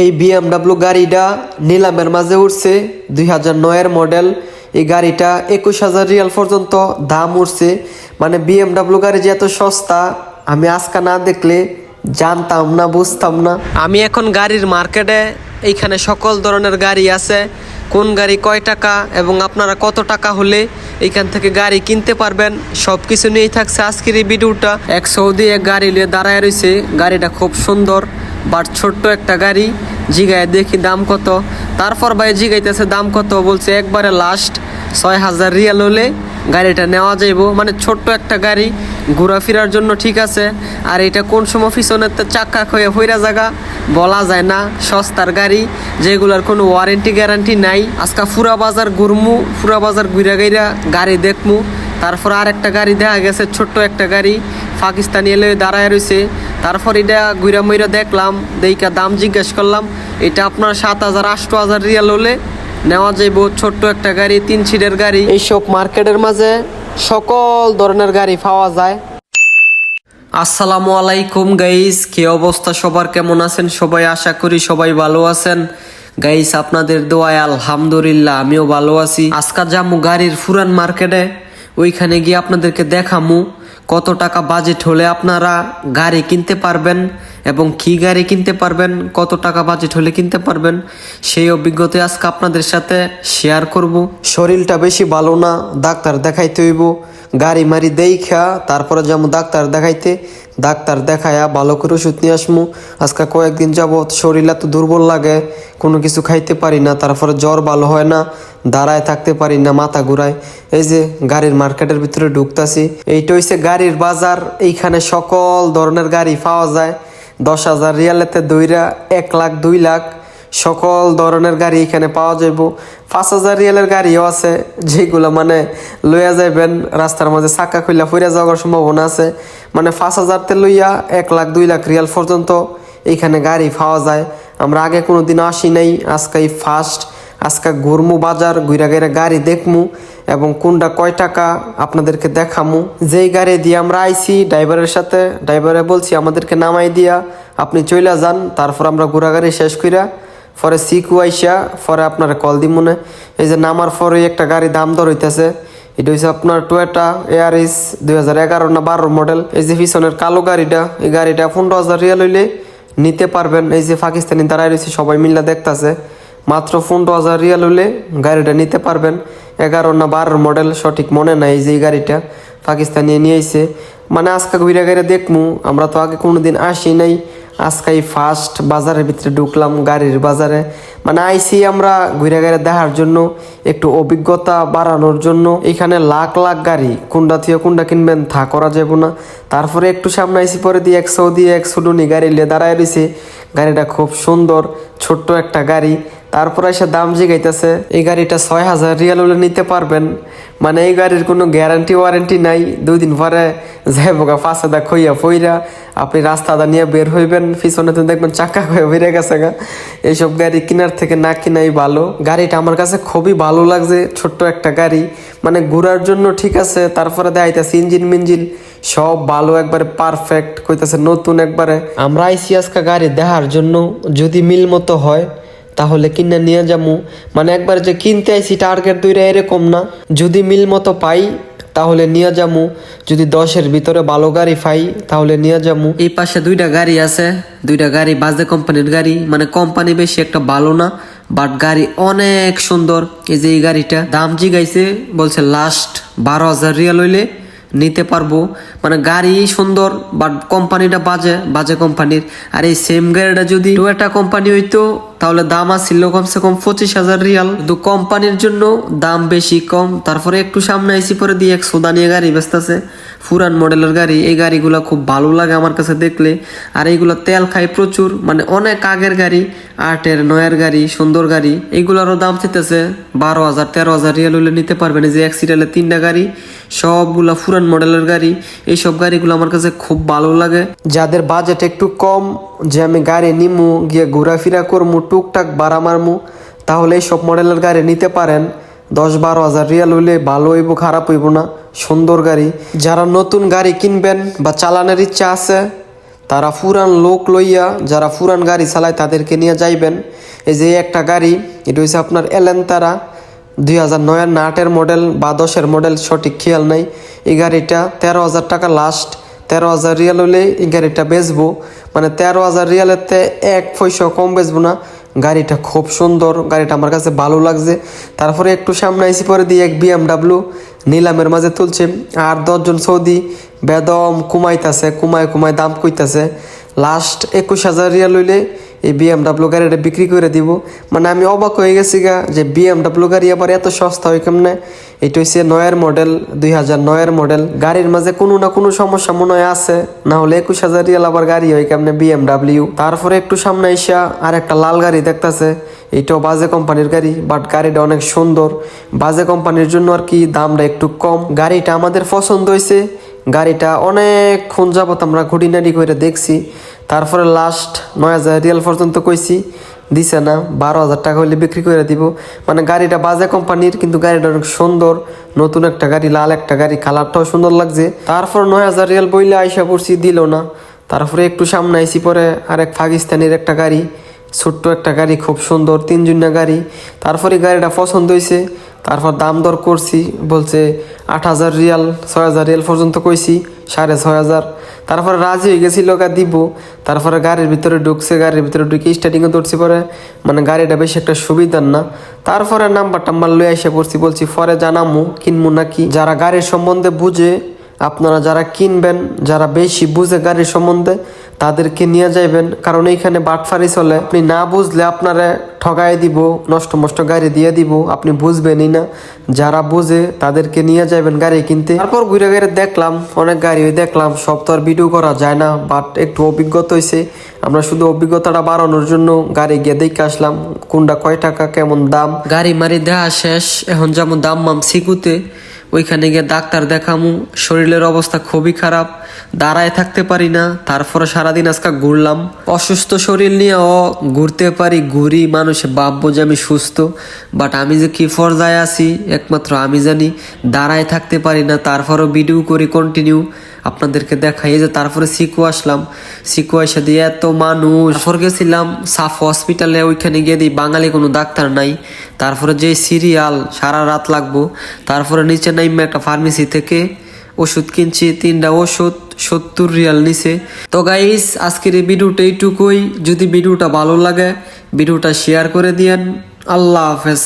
এই বিএমডাব্লিউ গাড়িটা নিলামের মাঝে উঠছে 2009-এর মডেল। এই গাড়িটা 21,000 রিয়াল পর্যন্ত দাম উঠছে। মানে বিএমডাব্লিউ গাড়ি যে এত সস্তা আমি আজকে না দেখলে জানতাম না, বুঝতাম না। আমি এখন গাড়ির মার্কেটে, এইখানে সকল ধরনের গাড়ি আছে। কোন গাড়ি কয় টাকা এবং আপনারা কত টাকা হলে এইখান থেকে গাড়ি কিনতে পারবেন সব কিছু নিয়েই থাকছে আজকের এই ভিডিওটা। এক সৌদি এক গাড়ি নিয়ে দাঁড়ায় রয়েছে, গাড়িটা খুব সুন্দর বাট ছোট্ট একটা গাড়ি। জিগায় দেখি দাম কত, তারপর ভাই জিগাইতেছে দাম কত, বলছে একবারে লাস্ট 6,000 রিয়াল হলে গাড়িটা নেওয়া যাইব। মানে ছোট্ট একটা গাড়ি, ঘোরাফেরার জন্য ঠিক আছে। আর এটা কোন সময় পিছনের চাক্কা খয়ে ফইরা জায়গা বলা যায় না। সস্তার গাড়ি যেগুলোর কোনো ওয়ারেন্টি গ্যারান্টি নাই। আজকে ফুরা বাজার ঘুরমু, ফুরা বাজার ঘুরা গাইরা গাড়ি দেখমু। তারপর আর একটা গাড়ি দেখা গেছে, ছোট্ট একটা গাড়ি পাকিস্তানি এলে দাঁড়ায় রয়েছে। তারপর এটা ঘুরা মইরা দেখলাম, দেইকা দাম জিজ্ঞেস করলাম। এটা আপনার 7,000 8,000 রিয়াল হলে নেওয়া যাইব। ছোট্ট একটা গাড়ি, 3 সিটের গাড়ি। এইসব মার্কেটের মাঝে সকল ধরনের গাড়ি পাওয়া যায়। আসসালামু আলাইকুম গাইস, কি অবস্থা সবার, কেমন আছেন সবাই? আশা করি সবাই ভালো আছেন গাইস। আপনাদের দোয়ায় আলহামদুলিল্লাহ আমিও ভালো আছি। আজকে যামু গাড়ির ফুরান মার্কেটে, ওইখানে গিয়ে আপনাদেরকে দেখামু কত টাকা বাজেট হলে আপনারা গাড়ি কিনতে পারবেন এবং কি গাড়ি কিনতে পারবেন, কত টাকা বাজেট হলে কিনতে পারবেন সেই অভিজ্ঞতা আজকে আপনাদের সাথে শেয়ার করব। শরীরটা বেশি ভালো না, ডাক্তার দেখাইতে হইব। গাড়ি মারি দেখা তারপরে যাবো ডাক্তার দেখাইতে। ডাক্তার দেখায়া ভালো করে ওষুধ নিয়ে আসমু। আজকে কয়েকদিন যাবৎ শরীর এত দুর্বল লাগে, কোনো কিছু খাইতে পারি না, তারপরে জ্বর ভালো হয় না, দাঁড়ায় থাকতে পারি না, মাথা ঘুরায়। এই যে গাড়ির মার্কেটের ভিতরে ঢুকতাছি, এইটা হইছে গাড়ির বাজার। এইখানে সকল ধরনের গাড়ি পাওয়া যায়। 10,000 রিয়ালেতে দইরা 1 লাখ 2 লাখ সকল ধরনের গাড়ি এখানে পাওয়া যাইব। 5,000 রিয়ালের গাড়িও আছে, যেগুলো মানে লইয়া যাইবেন রাস্তার মাঝে চাক্কা খুইলা ফুইরা যাওয়ার সম্ভাবনা আছে। মানে 5,000 তে লইয়া 1 লাখ 2 লাখ রিয়াল পর্যন্ত এইখানে গাড়ি পাওয়া যায়। আমরা আগে কোনো দিন আসি নাই, আজকেই ফার্স্ট। আজকে ঘুরমু বাজার, ঘুরা গেরা গাড়ি দেখমু এবং কোনটা কয় টাকা আপনাদেরকে দেখামু। যেই গাড়ি দিয়ে আমরা আইছি ড্রাইভারের সাথে, ড্রাইভারে বলছি আমাদেরকে নামাই দিয়া আপনি চইলা যান, তারপর আমরা ঘোরা গাড়ি শেষ কইরা পরে সিকু আইসা পরে আপনারা কল দি মনে। এই যে নামার পরে একটা গাড়ি দাম দর হইতেছে, এটা হচ্ছে আপনার টয়োটা এয়ারিস 2011 না 12 মডেল। এই যে পিছনের কালো গাড়িটা, এই গাড়িটা 15,000 রিয়াল হইলে নিতে পারবেন। এই যে পাকিস্তানি দাঁড়ায় রয়েছে, সবাই মিল্লা দেখতেছে। মাত্র 15,000 রিয়াল হলে গাড়িটা নিতে পারবেন। 11 না 12 মডেল সঠিক মনে নাই। যে এই গাড়িটা পাকিস্তানি নিয়ে আইছে। মানে আজকে ঘুরে গাড়ি দেখমু, আমরা তো আগে কোনোদিন আসি নাই, আজকেই ফার্স্ট বাজারের ভিতরে ঢুকলাম গাড়ির বাজারে। মানে আইসি আমরা ঘুরে গাড়ি দেখার জন্য, একটু অভিজ্ঞতা বাড়ানোর জন্য। এখানে লাখ লাখ গাড়ি, কোনটা থেকে কোনটা কিনবেন তা করা যাবে না। তারপরে একটু সামনে আইসি, পরে দিয়ে 100 সুডুনি গাড়ি নিয়ে দাঁড়ায় রয়েছে। গাড়িটা খুব সুন্দর, ছোট্ট একটা গাড়ি। তারপর এসে দাম জিগাইতেছে, এই গাড়িটা 6,000 রিয়াল হলে নিতে পারবেন। মানে এই গাড়ির কোনো গ্যারান্টি ওয়ারেন্টি নাই। 2 দিন পরে যাইবোগা ফাঁসাদা খইয়া ফইরা আপনি রাস্তাটা নিয়ে বের হইবেন, পিছনে তো দেখবেন চাক্কা খয়ে বেরিয়ে গেছে গা। এইসব গাড়ি কেনার থেকে না কিনাই ভালো। গাড়িটা আমার কাছে খুবই ভালো লাগছে, ছোট্ট একটা গাড়ি, মানে ঘোরার জন্য ঠিক আছে। তারপরে দেখাইতেছে ইঞ্জিন মিঞ্জিন সব ভালো, একবারে পারফেক্ট কইতাছে নতুন একবারে। আমরা আইসি আজকে গাড়ি দেখার জন্য, যদি মিল মতো হয় তাহলে কিনে নিয়ে যাবো। মানে একবার যে কিনতে আইসি টার্গেট 2টা এরকম না, যদি মিল মতো পাই তাহলে নিয়ে যাবো। যদি 10-এর ভিতরে ভালো গাড়ি পাই তাহলে নিয়ে যাবো। এই পাশে 2টা গাড়ি আছে, 2টা গাড়ি বাজে কোম্পানির গাড়ি। মানে কোম্পানি বেশি একটা ভালো না, বাট গাড়ি অনেক সুন্দর। এই যে এই গাড়িটা দাম জিগাইছে, বলছে লাস্ট 12,000 রিয়াল হইলে নিতে পারবো। মানে গাড়ি সুন্দর বাট কোম্পানিটা বাজে, বাজে কোম্পানির। আর এই সেম গাড়িটা যদি টয়োটা কোম্পানি হইতো তাহলে দাম আসছিল কমসে কম 25,000 রিয়াল। কিন্তু কোম্পানির জন্য দাম বেশি কম। তারপরে একটু সামনে আইসি, পরে দিয়ে 100 দানিয়ে গাড়ি বেচতেছে, পুরান মডেলের গাড়ি। এই গাড়িগুলো খুব ভালো লাগে আমার কাছে দেখলে। আর এইগুলো তেল খায় প্রচুর, মানে অনেক আগের গাড়ি, 8-এর 9-এর গাড়ি, সুন্দর গাড়ি। এইগুলোরও দাম চেতেছে 12,000 13,000 রিয়াল হলে নিতে পারবেন। এই যে অ্যাক্সিডেন্টে 3টা গাড়ি, সবগুলা পুরান মডেলের গাড়ি। এইসব গাড়িগুলো আমার কাছে খুব ভালো লাগে। যাদের বাজেট একটু কম, যে আমি গাড়ি নিমু গিয়ে ঘোরাফেরা করমু, টুকটাক ভাড়া মারমু, তাহলে এইসব মডেলের গাড়ি নিতে পারেন। 10-12,000 রিয়াল হইলে ভালো হইব, খারাপ হইব না, সুন্দর গাড়ি। যারা নতুন গাড়ি কিনবেন বা চালানোর ইচ্ছা আছে তারা পুরান লোক লইয়া যারা পুরান গাড়ি চালায় তাদেরকে নিয়ে যাইবেন। এই যে একটা গাড়ি, এটা হচ্ছে আপনার এলেন্তারা 2009-এর না 8-এর মডেল বা 10-এর মডেল, সঠিক খেয়াল নাই। এই গাড়িটা 13,000 টাকা লাস্ট। 13,000 রিয়াল হলে এই গাড়িটা বেচবো, মানে 13,000 রিয়ালেতে 1 পয়সা কম বেচবো না। গাড়িটা খুব সুন্দর, গাড়িটা আমার কাছে ভালো লাগছে। তারপরে একটু সামনে আইসি পরে দিয়ে এক BMW নিলামের মাঝে তুলছে, আর 10 জন সৌদি বেদম কুমাইতেছে, কুমায় দাম কইতাছে। লাস্ট 21,000 রিয়াল হইলে এই BMW গাড়িটা বিক্রি করে দিব। মানে আমি অবাক হয়ে গেছি গা যে BMW গাড়ি আবার এত সস্তা হয় কেমনে। এটা হচ্ছে 9-এর মডেল, 2009-এর মডেল। গাড়ির মাঝে কোনো না কোনো সমস্যা মনে হয় আছে, না হলে 21,000 রিয়াল আবার গাড়ি হয় কেমনে BMW। তারপরে একটু সামনে আইসা আর একটা লাল গাড়ি দেখতেছে, এইটাও বাজে কোম্পানির গাড়ি, বাট গাড়িটা অনেক সুন্দর। বাজে কোম্পানির জন্য আর কি দামটা একটু কম। গাড়িটা আমাদের পছন্দ হয়েছে, গাড়িটা অনেকক্ষণ যাবত আমরা খুঁটিনাটি করে দেখছি। তারপরে লাস্ট 9,000 রিয়াল পর্যন্ত কইছি, দিছে না। 12,000 টাকা হলে বিক্রি করে দিব। মানে গাড়িটা বাজে কোম্পানির, কিন্তু গাড়িটা অনেক সুন্দর, নতুন একটা গাড়ি, লাল একটা গাড়ি, কালারটাও সুন্দর লাগছে। তারপর 9,000 রিয়াল বইলে আইসা পড়ছি, দিল না। তারপরে একটু সামনে আইসি পরে আরেক পাকিস্তানের একটা গাড়ি, ছোট্ট একটা গাড়ি, খুব সুন্দর, 3 জনিয়া গাড়ি। তারপরে গাড়িটা পছন্দ হয়েছে, তারপর দাম দর করছি, বলছে 8,000 রিয়াল, 6,000 রিয়াল পর্যন্ত কইছি, 6,500। তারপরে রাজি হয়ে গেছিল দিব। তারপরে গাড়ির ভিতরে ঢুকছে, গাড়ির ভিতরে ঢুকে স্টার্টিংয়ে ধরছি পরে, মানে গাড়িটা বেশি একটা সুবিধার না। তারপরে নাম্বার টাম্বার লয়ে এসে পড়ছি, বলছি পরে জানামু কিনবো নাকি। যারা গাড়ির সম্বন্ধে বুঝে, আপনারা যারা কিনবেন, যারা বেশি বুঝে গাড়ির সম্বন্ধে, তাদেরকে নিয়ে যাইবেন, কারণ এইখানে বাটফারি চলে। আপনি না বুঝলে আপনারা ঠগাই দিব, নষ্ট গাড়ি দিয়ে দিব, আপনি বুঝবেনই না। যারা বুঝে তাদেরকে নিয়ে যাবেন গাড়ি কিনতে। তারপর ঘুরে ঘুরে দেখলাম, অনেক গাড়ি দেখলাম, সব তো আর ভিডিও করা যায় না, বাট একটু অভিজ্ঞতা হয়েছে। আমরা শুধু অভিজ্ঞতাটা বাড়ানোর জন্য গাড়ি গিয়ে দেখে আসলাম কোনটা কয় টাকা, কেমন দাম। গাড়ি মারি দেওয়া শেষ, এখন যেমন দাম মাম শিকুতে, ওইখানে গিয়ে ডাক্তার দেখামু। শরীরের অবস্থা খুবই খারাপ, দাঁড়ায় থাকতে পারি না। তারপরে সারাদিন আজকে ঘুরলাম, অসুস্থ শরীর নিয়েও ঘুরতে পারি, ঘুরি, মানুষে ভাববো যে আমি সুস্থ, বাট আমি যে কি পর্যায়ে আছি একমাত্র আমি জানি। দাঁড়ায় থাকতে পারি না, তারপরও ভিডিও করি কন্টিনিউ, আপনাদেরকে দেখাই। যে তারপরে সিকু আসলাম, সিকু এসে দিয়ে এত মানুষ। তারপর গেছিলাম সাফ হসপিটালে, ওইখানে গিয়ে দিই বাঙালি কোনো ডাক্তার নাই। তারপরে যে সিরিয়াল, সারা রাত লাগবো। তারপরে নিচে নাইমে একটা ফার্মেসি থেকে ওষুধ কিনছি, 3টা ওষুধ 70 রিয়াল নিছে। তো গাইস, আজকের এই ভিডিওটা এইটুকুই। যদি ভিডিওটা ভালো লাগে, ভিডিওটা শেয়ার করে দিয়েন। আল্লাহ হাফেজ।